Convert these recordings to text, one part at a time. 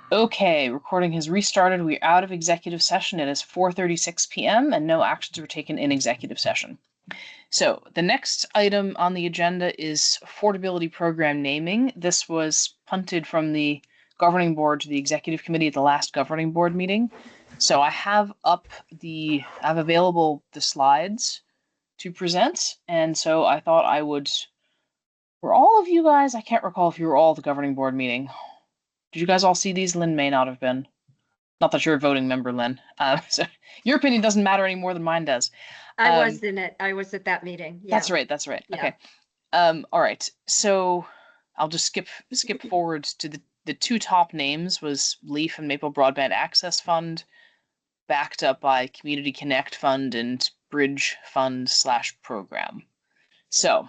Okay, recording has restarted. We're out of executive session. It is 4:36 p.m. and no actions were taken in executive session. So the next item on the agenda is affordability program naming. This was punted from the governing board to the executive committee at the last governing board meeting. So I have available the slides to present. And so I thought I would, for all of you guys, I can't recall if you were all at the governing board meeting. Did you guys all see these? Lynn may not have been. Not that you're a voting member, Lynn. So your opinion doesn't matter any more than mine does. I was in it. I was at that meeting. Yeah. That's right. That's right. Yeah. Okay. All right. So I'll just skip forward to the two top names was Leaf and Maple Broadband Access Fund, backed up by Community Connect Fund and Bridge Fund / program. So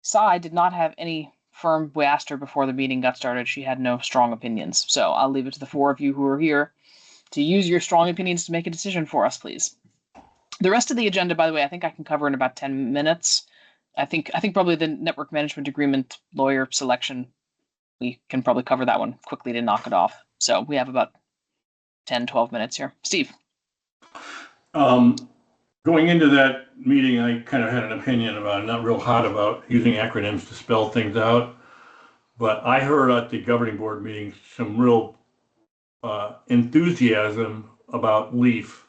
Sai did not have any firm. We asked her before the meeting got started. She had no strong opinions. So I'll leave it to the four of you who are here to use your strong opinions to make a decision for us, please. The rest of the agenda, by the way, I think I can cover in about 10 minutes. I think probably the network management agreement lawyer selection, we can probably cover that one quickly to knock it off. So we have about 10, 12 minutes here. Steve. Going into that meeting, I kind of had an opinion about, not real hot about using acronyms to spell things out. But I heard at the governing board meeting some real enthusiasm about LEAF.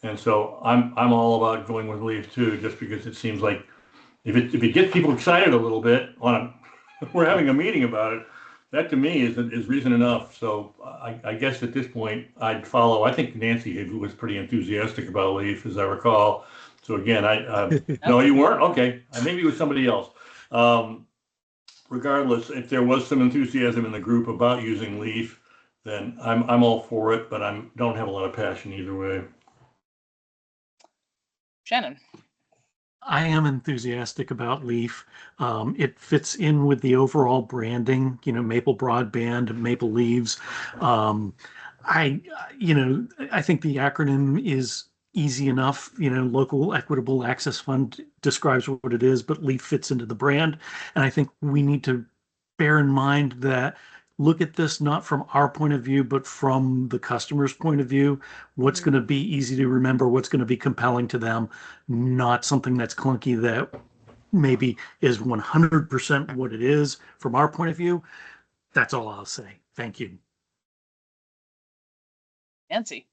And so I'm all about going with LEAF too, just because it seems like if it gets people excited a little bit we're having a meeting about it, that to me is reason enough. So I guess at this point I'd follow. I think Nancy was pretty enthusiastic about LEAF, as I recall. So again, no, you weren't? Okay, maybe it was somebody else. Regardless, if there was some enthusiasm in the group about using LEAF, then I'm all for it, but I don't have a lot of passion either way. Shannon. I am enthusiastic about Leaf. It fits in with the overall branding, Maple Broadband, Maple Leaves. I think the acronym is easy enough. Local Equitable Access Fund describes what it is, but Leaf fits into the brand. And I think we need to bear in mind that look at this not from our point of view, but from the customer's point of view. What's going to be easy to remember, what's going to be compelling to them, not something that's clunky that maybe is 100% what it is from our point of view. That's all I'll say. Thank you. Nancy.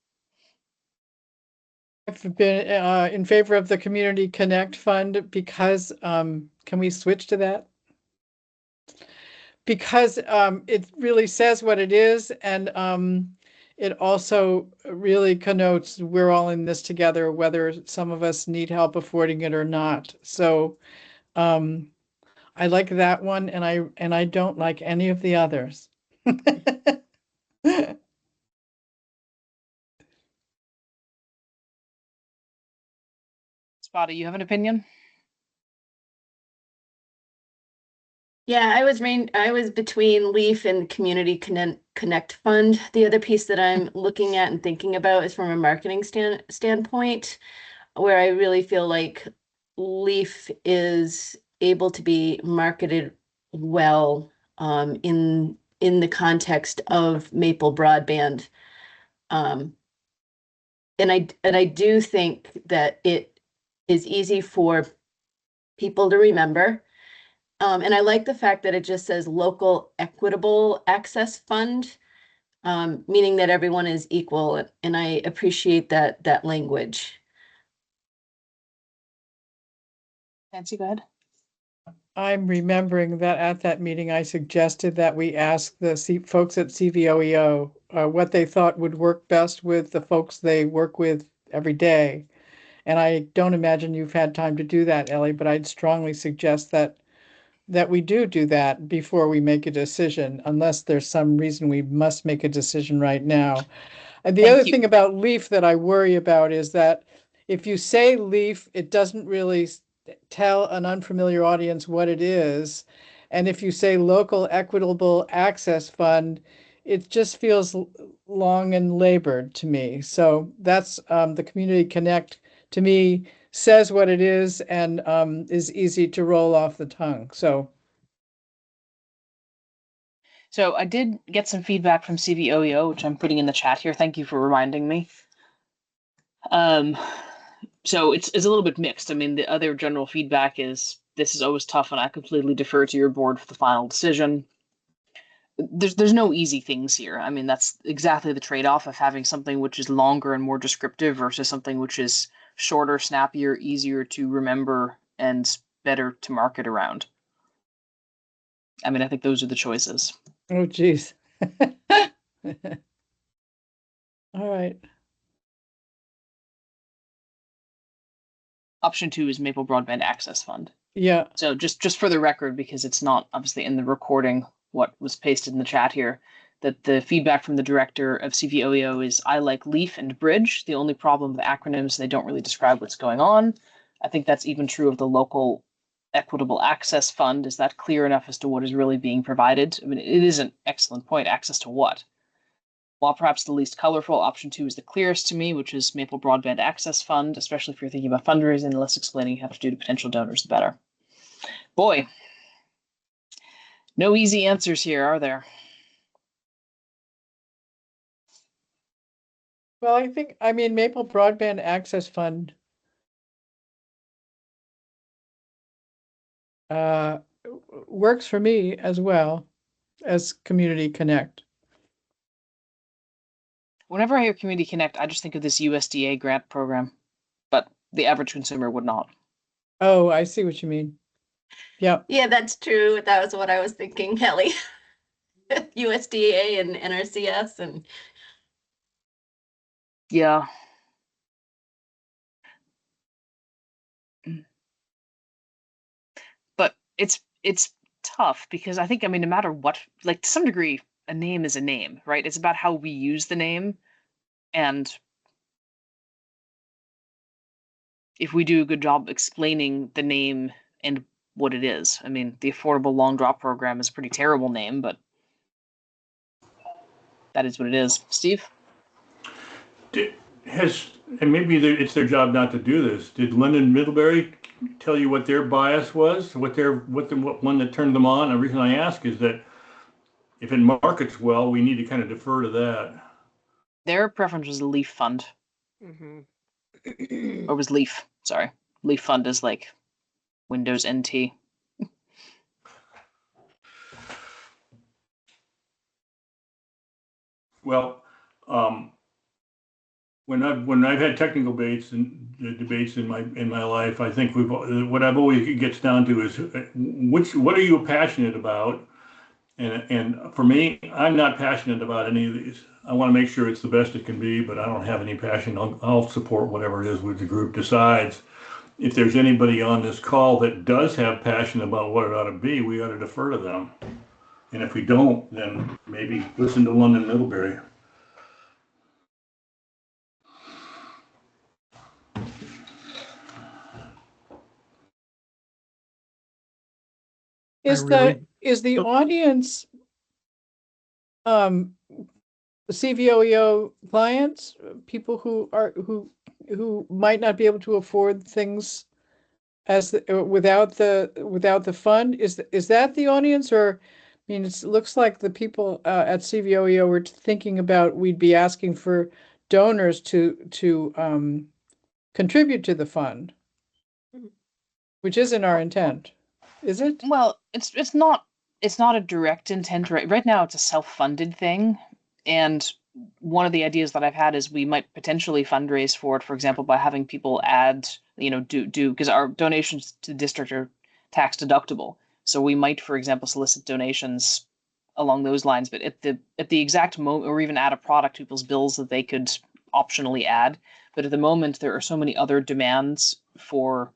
I've been in favor of the Community Connect Fund because, can we switch to that? Because it really says what it is, and it also really connotes we're all in this together, whether some of us need help affording it or not. So I like that one, and I don't like any of the others. Spotty, you have an opinion? Yeah, I was between Leaf and Community Connect Fund. The other piece that I'm looking at and thinking about is from a marketing standpoint, where I really feel like Leaf is able to be marketed well in the context of Maple Broadband. And I do think that it is easy for people to remember. And I like the fact that it just says Local Equitable Access Fund, meaning that everyone is equal. And I appreciate that language. Nancy, go ahead. I'm remembering that at that meeting, I suggested that we ask the folks at CVOEO what they thought would work best with the folks they work with every day. And I don't imagine you've had time to do that, Ellie, but I'd strongly suggest that we do that before we make a decision, unless there's some reason we must make a decision right now. And the other thing about Leaf that I worry about is that if you say Leaf, it doesn't really tell an unfamiliar audience what it is. And if you say Local Equitable Access Fund, it just feels long and labored to me. So that's the Community Connect, to me, says what it is and is easy to roll off the tongue. So So I did get some feedback from CVOEO, which I'm putting in the chat here. Thank you for reminding me. So it's a little bit mixed. I mean, the other general feedback is this is always tough, and I completely defer to your board for the final decision. There's no easy things here. I mean, that's exactly the trade-off of having something which is longer and more descriptive versus something which is shorter, snappier, easier to remember, and better to market around. I mean, I think those are the choices. Oh, geez. All right. Option 2 is Maple Broadband Access Fund. Yeah. So just for the record, because it's not obviously in the recording what was pasted in the chat here, that the feedback from the director of CVOEO is I like LEAF and Bridge. The only problem with acronyms, they don't really describe what's going on. I think that's even true of the local equitable access fund. Is that clear enough as to what is really being provided? I mean, it is an excellent point. Access to what? While perhaps the least colorful, option 2 is the clearest to me, which is Maple Broadband Access Fund, especially if you're thinking about fundraising, the less explaining you have to do to potential donors, the better. Boy, no easy answers here, are there? Well, I mean, Maple Broadband Access Fund works for me as well as Community Connect. Whenever I hear Community Connect, I just think of this USDA grant program, but the average consumer would not. Oh, I see what you mean. Yeah. Yeah, that's true. That was what I was thinking, Kelly. USDA and NRCS and Yeah. But it's tough because I think, I mean, no matter what, like to some degree, a name is a name, right? It's about how we use the name. And if we do a good job explaining the name and what it is. I mean, the Affordable Long Drop Program is a pretty terrible name, but that is what it is. Steve? And maybe it's their job not to do this. Did London Middlebury tell you what their bias was? What one that turned them on? The reason I ask is that if it markets well, we need to kind of defer to that. Their preference was the Leaf Fund. Or was Leaf, sorry. Leaf Fund is like Windows NT. Well, when I've had technical debates in my life, I think what I've always it gets down to is what are you passionate about? And for me, I'm not passionate about any of these. I want to make sure it's the best it can be, but I don't have any passion. I'll support whatever it is what the group decides. If there's anybody on this call that does have passion about what it ought to be, we ought to defer to them. And if we don't, then maybe listen to London Middlebury. Is the audience CVOEO clients, people who might not be able to afford things as without the fund? Is that the audience? Or I mean, it looks like the people at CVOEO were thinking about we'd be asking for donors to contribute to the fund, which isn't our intent, is it? Well, it's not a direct intent right now. It's a self-funded thing, and one of the ideas that I've had is we might potentially fundraise for it, for example, by having people add, do because our donations to the district are tax deductible. So we might, for example, solicit donations along those lines, but at the exact moment, or even add a product to people's bills that they could optionally add. But at the moment, there are so many other demands for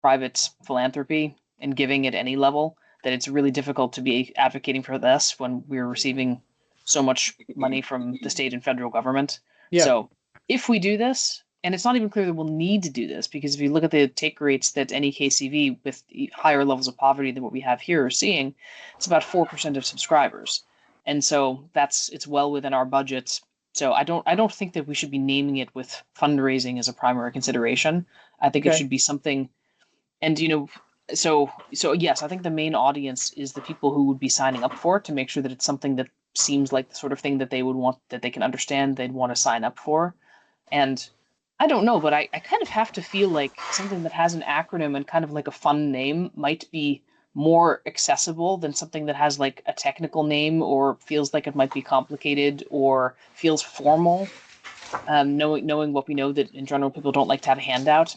private philanthropy and giving at any level that it's really difficult to be advocating for this when we're receiving so much money from the state and federal government. Yeah. So if we do this, and it's not even clear that we'll need to do this, because if you look at the take rates that any KCV with higher levels of poverty than what we have here are seeing, it's about 4% of subscribers. And so it's well within our budget. So I don't think that we should be naming it with fundraising as a primary consideration. I think it Okay. should be something. And, So yes, I think the main audience is the people who would be signing up for it, to make sure that it's something that seems like the sort of thing that they would want, that they can understand, they'd want to sign up for. And I don't know, but I kind of have to feel like something that has an acronym and kind of like a fun name might be more accessible than something that has like a technical name or feels like it might be complicated or feels formal. Knowing what we know, that in general people don't like to have a handout.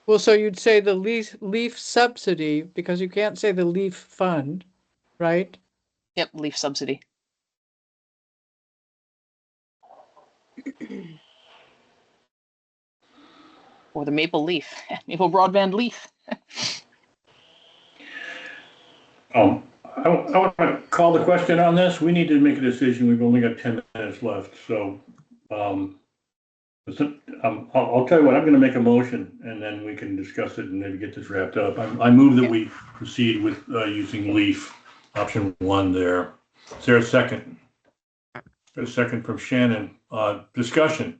Well, so you'd say the leaf subsidy, because you can't say the leaf fund, right? Yep, leaf subsidy. Or the maple leaf, maple broadband leaf. I want to call the question on this. We need to make a decision. We've only got 10 minutes left, so, I'll tell you what, I'm gonna make a motion, and then we can discuss it and maybe get this wrapped up. I move that we proceed with, using LEAF, option 1 there. Is there a second? A second from Shannon. Discussion.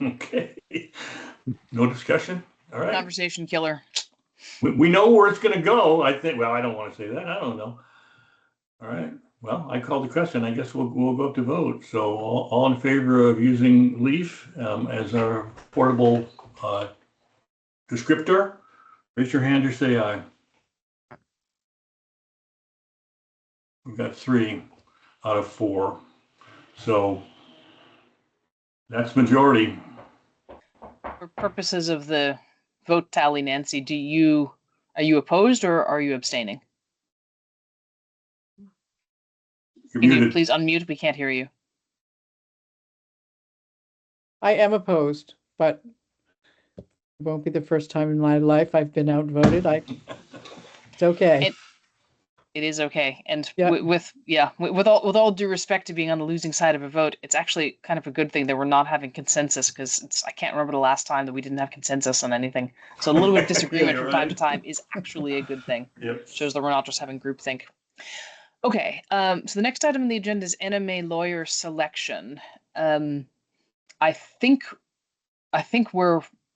Okay. No discussion? All right. Conversation killer. We know where it's gonna go, I think. Well, I don't want to say that. I don't know. All right. Well, I called the question. I guess we'll go up to vote. So all in favor of using LEAF as our portable descriptor, raise your hand or say aye. We've got 3 out of 4. So that's majority. For purposes of the vote tally, Nancy, are you opposed or are you abstaining? You're Can you muted. please unmute? We can't hear you. I am opposed, but it won't be the first time in my life I've been outvoted. It's okay. It is okay. And Yeah. with all due respect to being on the losing side of a vote, it's actually kind of a good thing that we're not having consensus, because I can't remember the last time that we didn't have consensus on anything. So a little bit of disagreement Yeah, from time right. to time is actually a good thing. Yep. Shows that we're not just having groupthink. Okay, so the next item on the agenda is NMA lawyer selection. I think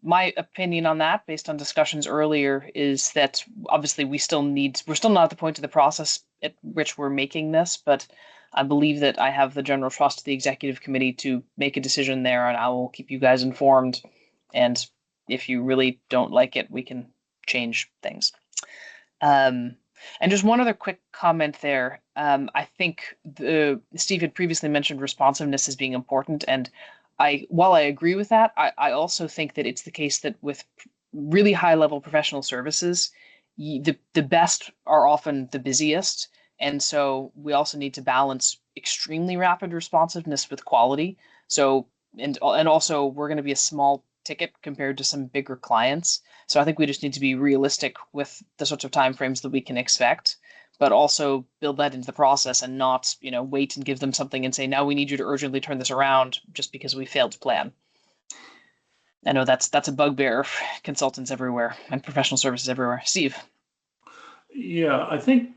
my opinion on that, based on discussions earlier, is that obviously we're still not at the point of the process at which we're making this, but I believe that I have the general trust of the executive committee to make a decision there, and I will keep you guys informed. And if you really don't like it, we can change things. And just one other quick comment there. I think Steve had previously mentioned responsiveness as being important, and while I agree with that, I also think that it's the case that with really high level professional services, the best are often the busiest, and so we also need to balance extremely rapid responsiveness with quality. So and also we're going to be a small ticket compared to some bigger clients. So I think we just need to be realistic with the sorts of timeframes that we can expect, but also build that into the process and not, wait and give them something and say, now we need you to urgently turn this around just because we failed to plan. I know that's a bugbear of consultants everywhere and professional services everywhere. Steve. Yeah, I think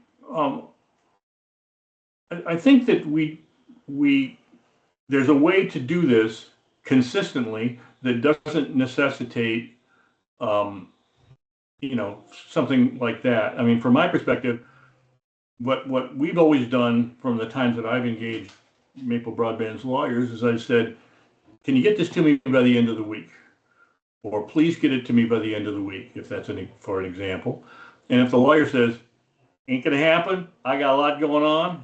I think that there's a way to do this consistently that doesn't necessitate something like that. I mean, from my perspective, what we've always done from the times that I've engaged Maple Broadband's lawyers is I've said, can you get this to me by the end of the week? Or please get it to me by the end of the week, if that's for an example. And if the lawyer says, ain't gonna happen, I got a lot going on,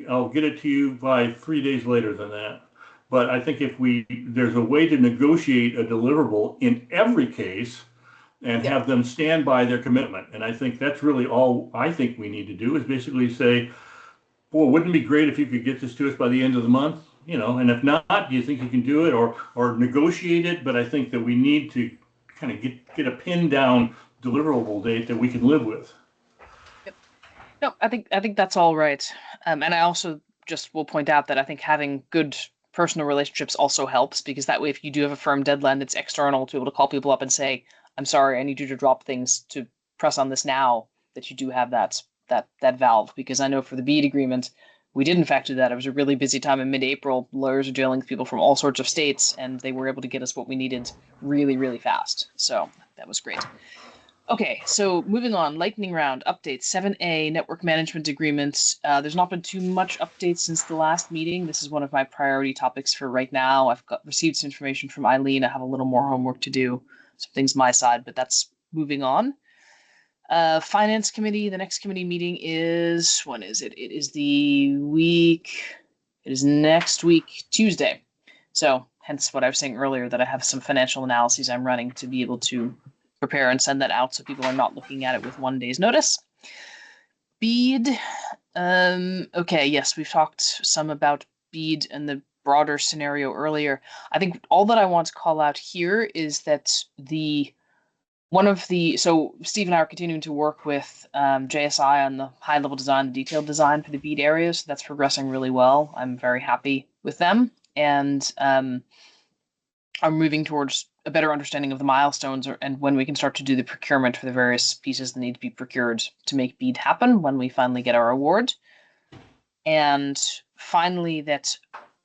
I'll get it to you by 3 days later than that. But I think if there's a way to negotiate a deliverable in every case and have them stand by their commitment. And I think that's really all I think we need to do, is basically say, boy, wouldn't it be great if you could get this to us by the end of the month? And if not, do you think you can do it or negotiate it? But I think that we need to kind of get a pin down deliverable date that we can live with. Yep. No, I think that's all right. And I also just will point out that I think having good personal relationships also helps, because that way, if you do have a firm deadline that's external, to be able to call people up and say, I'm sorry, I need you to drop things to press on this now, that you do have that valve. Because I know for the BEAD agreement, we did in fact do that. It was a really busy time in mid-April. Lawyers are dealing with people from all sorts of states, and they were able to get us what we needed really, really fast. So that was great. Okay, so moving on, lightning round updates. 7A network management agreements. There's not been too much updates since the last meeting. This is one of my priority topics for right now. I've received some information from Eileen. I have a little more homework to do, some things my side, but that's moving on. Finance committee. The next committee meeting is, when is it? It is next week, Tuesday. So hence what I was saying earlier, that I have some financial analyses I'm running to be able to prepare and send that out so people are not looking at it with 1 day's notice. BEAD. Okay, yes, we've talked some about BEAD and the broader scenario earlier. I think all that I want to call out here is that so Steve and I are continuing to work with JSI on the high-level design, the detailed design for the BEAD areas. So that's progressing really well. I'm very happy with them, and I'm moving towards a better understanding of the milestones and when we can start to do the procurement for the various pieces that need to be procured to make BEAD happen when we finally get our award. And finally, that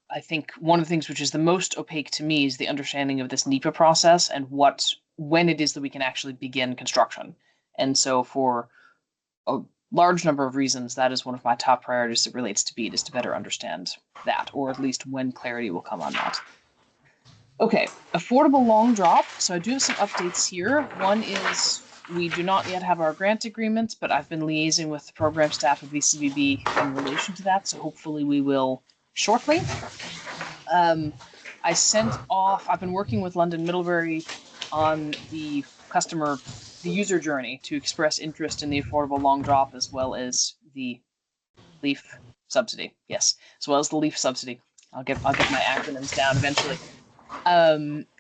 I think one of the things which is the most opaque to me is the understanding of this NEPA process and when it is that we can actually begin construction. And so for a large number of reasons, that is one of my top priorities that relates to BEAD, is to better understand that, or at least when clarity will come on that. Okay, affordable long drop. So I do have some updates here. One is we do not yet have our grant agreement, but I've been liaising with the program staff of VCBB in relation to that, so hopefully we will shortly. I've been working with London Middlebury on the user journey to express interest in the affordable long drop, as well as the LEAF subsidy. Yes, as well as the LEAF subsidy. I'll get my acronyms down eventually.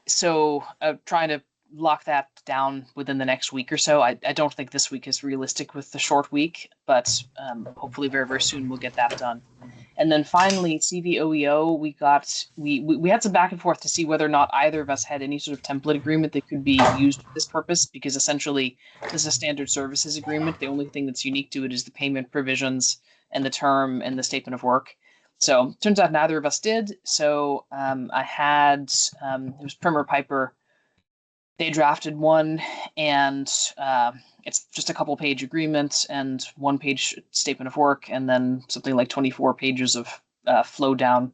So trying to lock that down within the next week or so. I don't think this week is realistic with the short week, but hopefully very, very soon we'll get that done. And then finally, CVOEO, we had some back and forth to see whether or not either of us had any sort of template agreement that could be used for this purpose, because essentially this is a standard services agreement. The only thing that's unique to it is the payment provisions and the term and the statement of work. So turns out neither of us did. So I had, it was Primer Piper. They drafted one, and it's just a couple page agreement and 1 page statement of work, and then something like 24 pages of flow down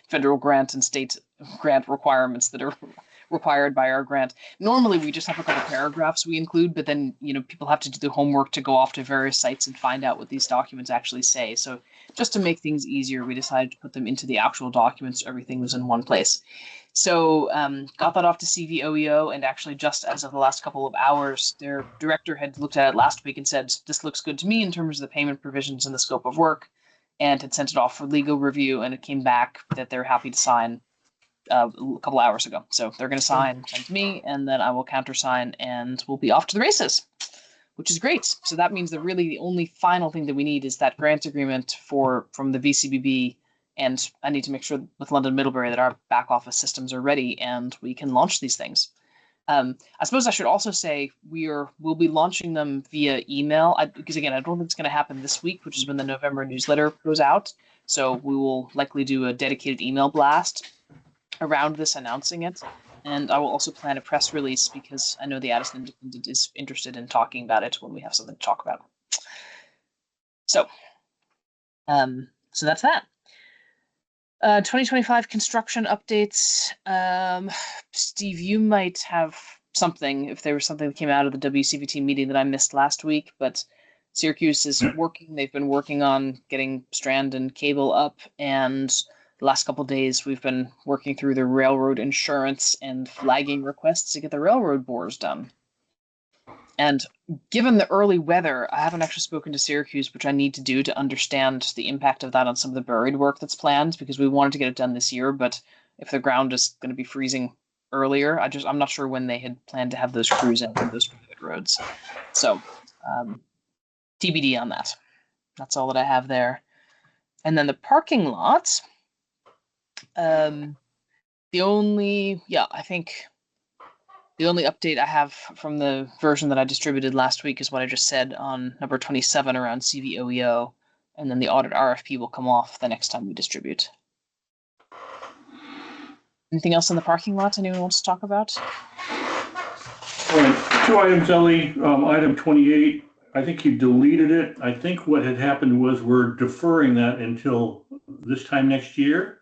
federal grant and state grant requirements that are required by our grant. Normally we just have a couple paragraphs we include, but then people have to do the homework to go off to various sites and find out what these documents actually say. So just to make things easier, we decided to put them into the actual documents. Everything was in one place. So got that off to CVOEO, and actually just as of the last couple of hours, their director had looked at it last week and said, this looks good to me in terms of the payment provisions and the scope of work, and had sent it off for legal review, and it came back that they're happy to sign a couple hours ago. So they're going to sign, send to me, and then I will countersign, and we'll be off to the races, which is great. So that means that really the only final thing that we need is that grant agreement from the VCBB, and I need to make sure with London Middlebury that our back office systems are ready and we can launch these things. I suppose I should also say we'll be launching them via email, because again, I don't think it's going to happen this week, which is when the November newsletter goes out. So we will likely do a dedicated email blast around this announcing it. And I will also plan a press release, because I know the Addison Independent is interested in talking about it when we have something to talk about. So that's that. 2025 construction updates. Steve, you might have something, if there was something that came out of the WCVT meeting that I missed last week, but Syracuse is working. They've been working on getting strand and cable up, and the last couple of days we've been working through the railroad insurance and flagging requests to get the railroad bores done. And given the early weather, I haven't actually spoken to Syracuse, which I need to do to understand the impact of that on some of the buried work that's planned, because we wanted to get it done this year, but if the ground is going to be freezing earlier, I'm not sure when they had planned to have those crews in those private roads. So TBD on that. That's all that I have there. And then the parking lot. The only update I have from the version that I distributed last week is what I just said on number 27 around CVOEO. and then the audit RFP will come off the next time we distribute. Anything else in the parking lot anyone wants to talk about? All right, 2 items, Ellie. Item 28, I think you deleted it. I think what had happened was we're deferring that until this time next year.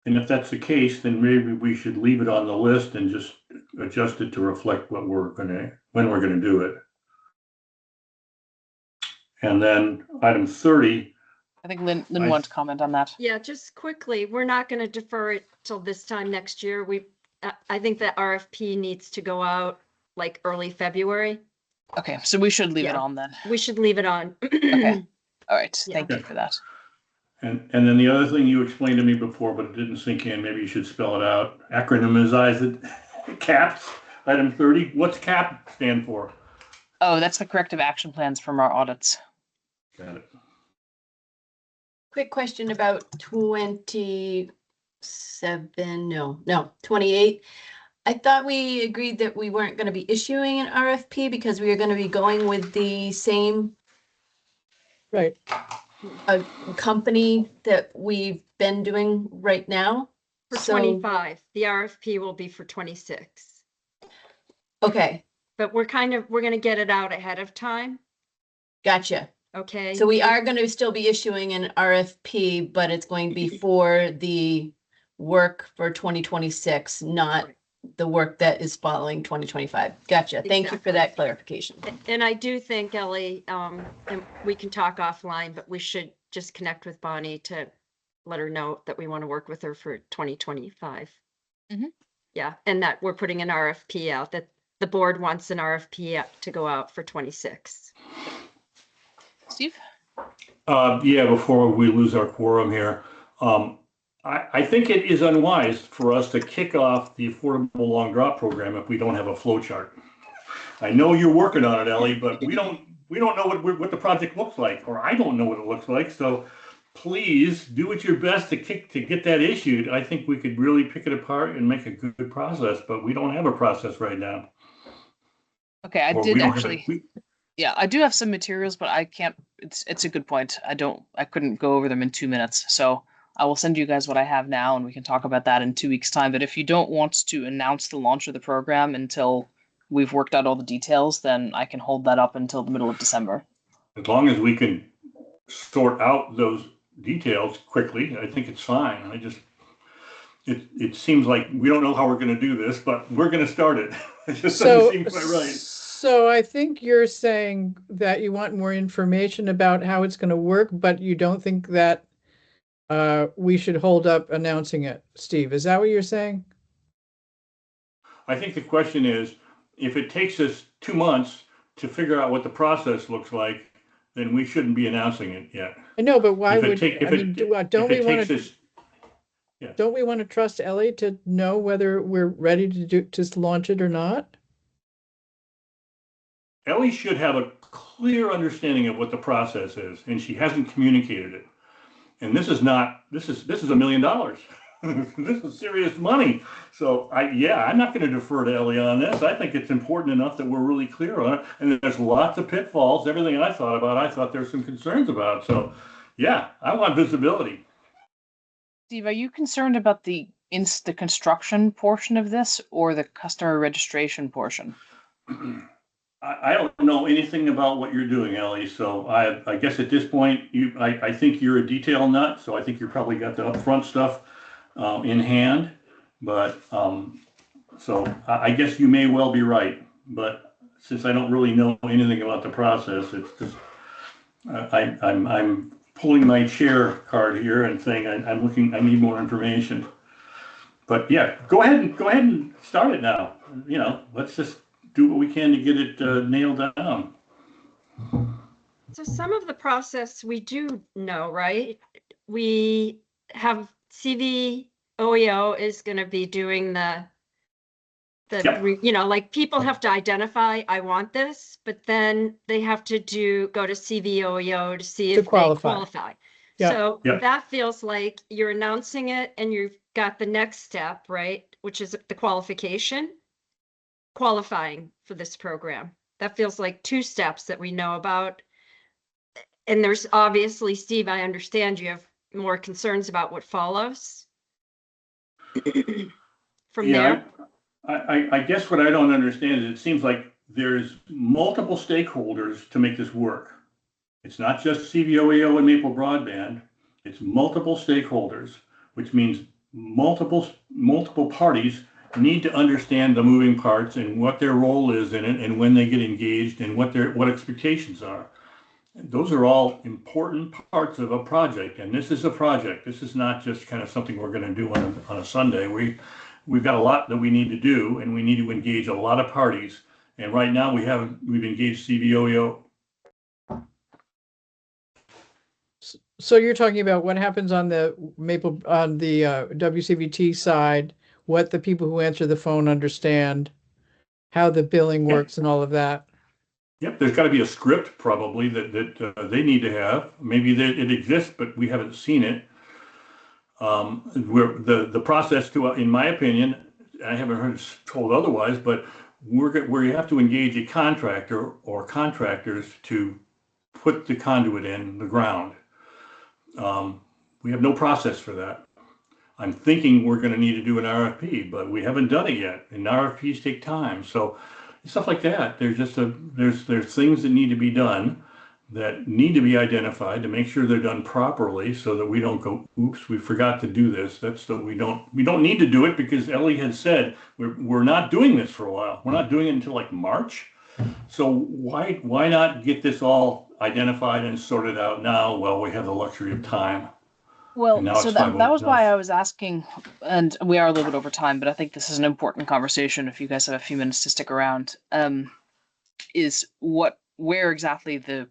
And if that's the case, then maybe we should leave it on the list and just adjust it to reflect when we're gonna do it. And then item 30. I think Lynn wanted to comment on that. Yeah, just quickly, we're not going to defer it till this time next year. I think that RFP needs to go out like early February. Okay, so we should leave it Yeah. on then. We should leave it on. Okay. All right, Yeah. thank you for that. And then the other thing you explained to me before, but it didn't sink in, maybe you should spell it out, acronymize it, CAPS, item 30. What's CAP stand for? Oh, that's the corrective action plans from our audits. Got it. Quick question about 28. I thought we agreed that we weren't going to be issuing an RFP because we were going to be going with the same Right. company that we've been doing right now. For So- 25, the RFP will be for 26. Okay, But we're going to get it out ahead of time. gotcha. Okay. So we are going to still be issuing an RFP, but it's going to be for the work for 2026, not the work that is following 2025. Gotcha. Thank you for that clarification. And I do think, Ellie, and we can talk offline, but we should just connect with Bonnie to let her know that we want to work with her for 2025. Mhm. Yeah, and that we're putting an RFP out, that the board wants an RFP to go out for 26. Steve? Yeah, before we lose our quorum here, I think it is unwise for us to kick off the affordable long drop program if we don't have a flow chart. I know you're working on it, Ellie, but we don't know what the project looks like, or I don't know what it looks like. So please do what your best to get that issued. I think we could really pick it apart and make a good process, but we don't have a process right now. Okay, I Or did we don't have actually. Yeah, I do have some materials, but I can't. It's a good point. I couldn't go over them in 2 minutes, so I will send you guys what I have now, and we can talk about that in 2 weeks' time. But if you don't want to announce the launch of the program until we've worked out all the details, then I can hold that up until the middle of December. As long as we can sort out those details quickly, I think it's fine. It seems like we don't know how we're going to do this, but we're going to start it. It just doesn't seem quite right. So I think you're saying that you want more information about how it's going to work, but you don't think that we should hold up announcing it. Steve, is that what you're saying? I think the question is, if it takes us 2 months to figure out what the process looks like, then we shouldn't be announcing it yet. I know, but why If it would, take- if I it- mean, if don't it we want takes to, us- Yeah. don't we want to trust Ellie to know whether we're ready to launch it or not? Ellie should have a clear understanding of what the process is, and she hasn't communicated it. And this is $1 million. This is serious money. So I'm not going to defer to Ellie on this. I think it's important enough that we're really clear on it. And there's lots of pitfalls. Everything I thought there's some concerns about. So yeah, I want visibility. Steve, are you concerned about the construction portion of this or the customer registration portion? I don't know anything about what you're doing, Ellie. So I guess at this point, I think you're a detail nut. So I think you probably got the upfront stuff in hand. But so I guess you may well be right. But since I don't really know anything about the process, it's just I'm pulling my chair card here and saying I need more information. But yeah, go ahead and start it now. Let's just do what we can to get it nailed down. So some of the process we do know, right? We have CVOEO is going to be doing Yep. like people have to identify, I want this, but then they have to go to CVOEO to see To if they qualify. qualify. Yeah. So Yep. that feels like you're announcing it and you've got the next step, right? Which is the qualifying for this program. That feels like 2 steps that we know about. And there's obviously, Steve, I understand you have more concerns about what follows from there. I guess what I don't understand is it seems like there's multiple stakeholders to make this work. It's not just CVOEO and Maple Broadband. It's multiple stakeholders, which means multiple parties need to understand the moving parts and what their role is in it and when they get engaged and what expectations are. Those are all important parts of a project, and this is a project. This is not just kind of something we're going to do on a Sunday. We've got a lot that we need to do, and we need to engage a lot of parties. And right now we've engaged CVOEO. So you're talking about what happens on the WCVT side, what the people who answer the phone understand, how the billing works and all of that. Yep, there's got to be a script probably that they need to have. Maybe that it exists, but we haven't seen it. Where the process in my opinion, I haven't heard told otherwise, but where you have to engage a contractor or contractors to put the conduit in the ground. We have no process for that. I'm thinking we're going to need to do an RFP, but we haven't done it yet, and RFPs take time. So stuff like that. There's things that need to be done that need to be identified to make sure they're done properly, so that we don't go, oops, we forgot to do this. That's so we don't need to do it, because Ellie had said we're not doing this for a while. We're not doing it until like March. So why not get this all identified and sorted out now while we have the luxury of time? Well, so that was why I was asking, and we are a little bit over time, but I think this is an important conversation. If you guys have a few minutes to stick around, is where exactly the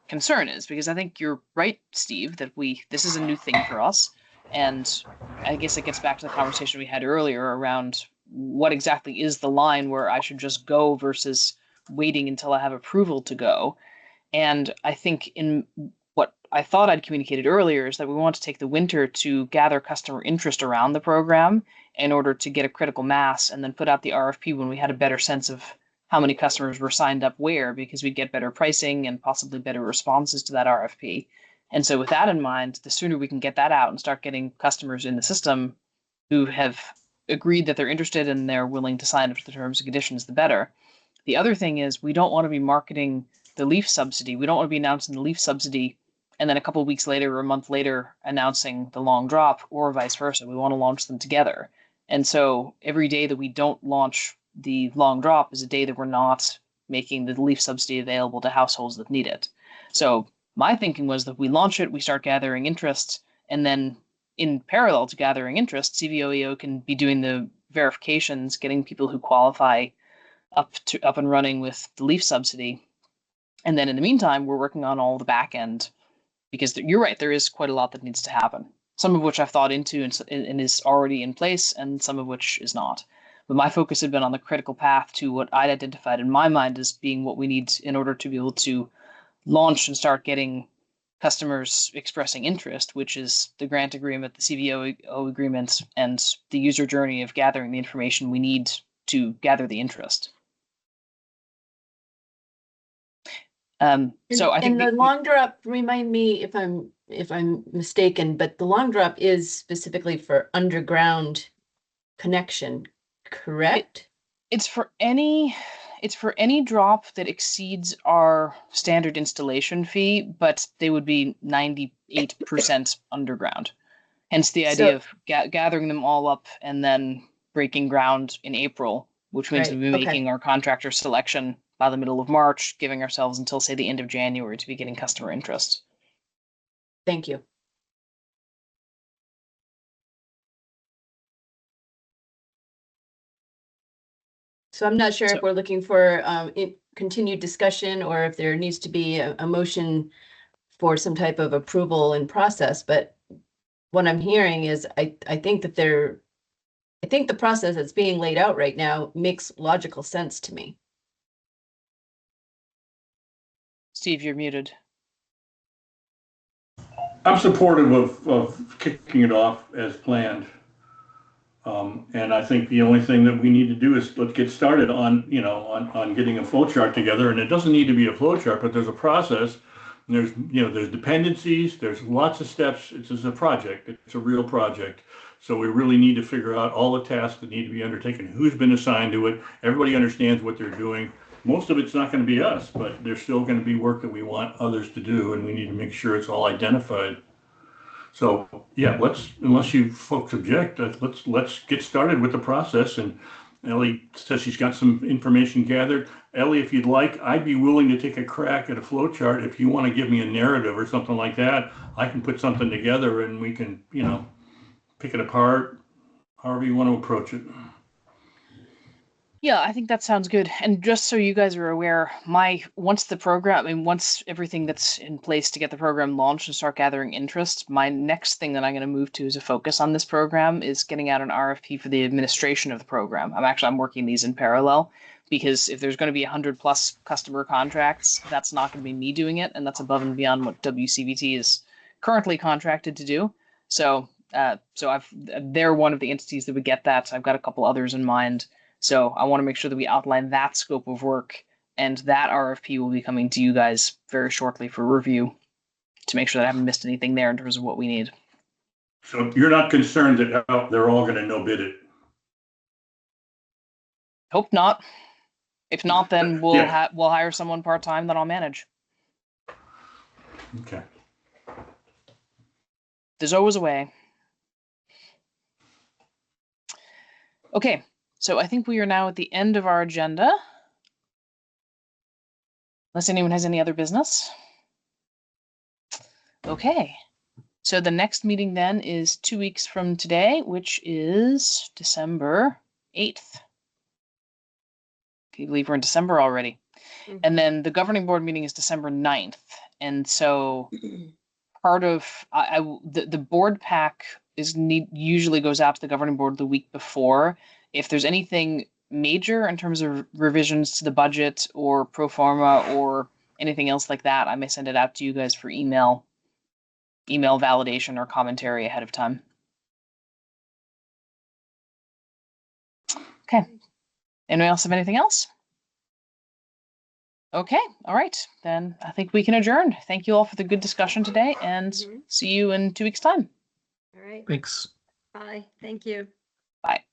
concern is, because I think you're right, Steve, that this is a new thing for us, and I guess it gets back to the conversation we had earlier around what exactly is the line where I should just go versus waiting until I have approval to go. And I think in what I thought I'd communicated earlier is that we want to take the winter to gather customer interest around the program in order to get a critical mass, and then put out the RFP when we had a better sense of how many customers were signed up where, because we'd get better pricing and possibly better responses to that RFP. And so with that in mind, the sooner we can get that out and start getting customers in the system who have agreed that they're interested and they're willing to sign up to the terms and conditions, the better. The other thing is, we don't want to be marketing the leaf subsidy. We don't want to be announcing the leaf subsidy and then a couple of weeks later or a month later announcing the long drop, or vice versa. We want to launch them together. And so every day that we don't launch the long drop is a day that we're not making the leaf subsidy available to households that need it. So my thinking was that we launch it, we start gathering interest, and then in parallel to gathering interest, CVOEO can be doing the verifications, getting people who qualify up and running with the leaf subsidy. And then in the meantime, we're working on all the back end, because you're right, there is quite a lot that needs to happen, some of which I've thought into and is already in place, and some of which is not. But my focus had been on the critical path to what I'd identified in my mind as being what we need in order to be able to launch and start getting customers expressing interest, which is the grant agreement, the CVOEO agreement, and the user journey of gathering the information we need to gather the interest. So I think the long drop, remind me if I'm mistaken, but the long drop is specifically for underground connection, correct? It's for any drop that exceeds our standard installation fee, but they would be 98% underground. Hence the idea of gathering them all up and then breaking ground in April, which means we'll be making our contractor selection by the middle of March, giving ourselves until, say, the end of January to be getting customer interest. Thank you. So I'm not sure if we're looking for continued discussion, or if there needs to be a motion for some type of approval and process. But what I'm hearing is I think the process that's being laid out right now makes logical sense to me. Steve, you're muted. I'm supportive of kicking it off as planned. And I think the only thing that we need to do is let's get started on getting a flow chart together. And it doesn't need to be a flow chart, but there's a process There's, there's dependencies, there's lots of steps. It's just a project. It's a real project. So we really need to figure out all the tasks that need to be undertaken, who's been assigned to it. Everybody understands what they're doing. Most of it's not going to be us, but there's still going to be work that we want others to do, and we need to make sure it's all identified. So yeah, unless you folks object, let's get started with the process. And Ellie says she's got some information gathered. Ellie, if you'd like, I'd be willing to take a crack at a flow chart. If you want to give me a narrative or something like that, I can put something together and we can, pick it apart, however you want to approach it. Yeah, I think that sounds good. And just so you guys are aware, once everything that's in place to get the program launched and start gathering interest, my next thing that I'm going to move to as a focus on this program is getting out an RFP for the administration of the program. I'm working these in parallel, because if there's going to be 100+ customer contracts, that's not going to be me doing it, and that's above and beyond what WCVT is currently contracted to do. So they're one of the entities that would get that. I've got a couple others in mind. So I want to make sure that we outline that scope of work, and that RFP will be coming to you guys very shortly for review to make sure that I haven't missed anything there in terms of what we need. So you're not concerned that they're all going to no bid it? Hope not. If not, then we'll Yeah. we'll hire someone part-time that I'll manage. Okay. There's always a way. Okay. So I think we are now at the end of our agenda. Unless anyone has any other business. Okay. So the next meeting then is 2 weeks from today, which is December 8th. Can you believe we're in December already? Mhm. And then the governing board meeting is December 9th. And so part of the board pack usually goes out to the governing board the week before. If there's anything major in terms of revisions to the budget or pro forma or anything else like that, I may send it out to you guys for email validation or commentary ahead of time. Okay. Anyone else have anything else? Okay. All right. Then I think we can adjourn. Thank you all for the good discussion today, and see you in 2 weeks' time. All right. Thanks. Bye. Thank you. Bye.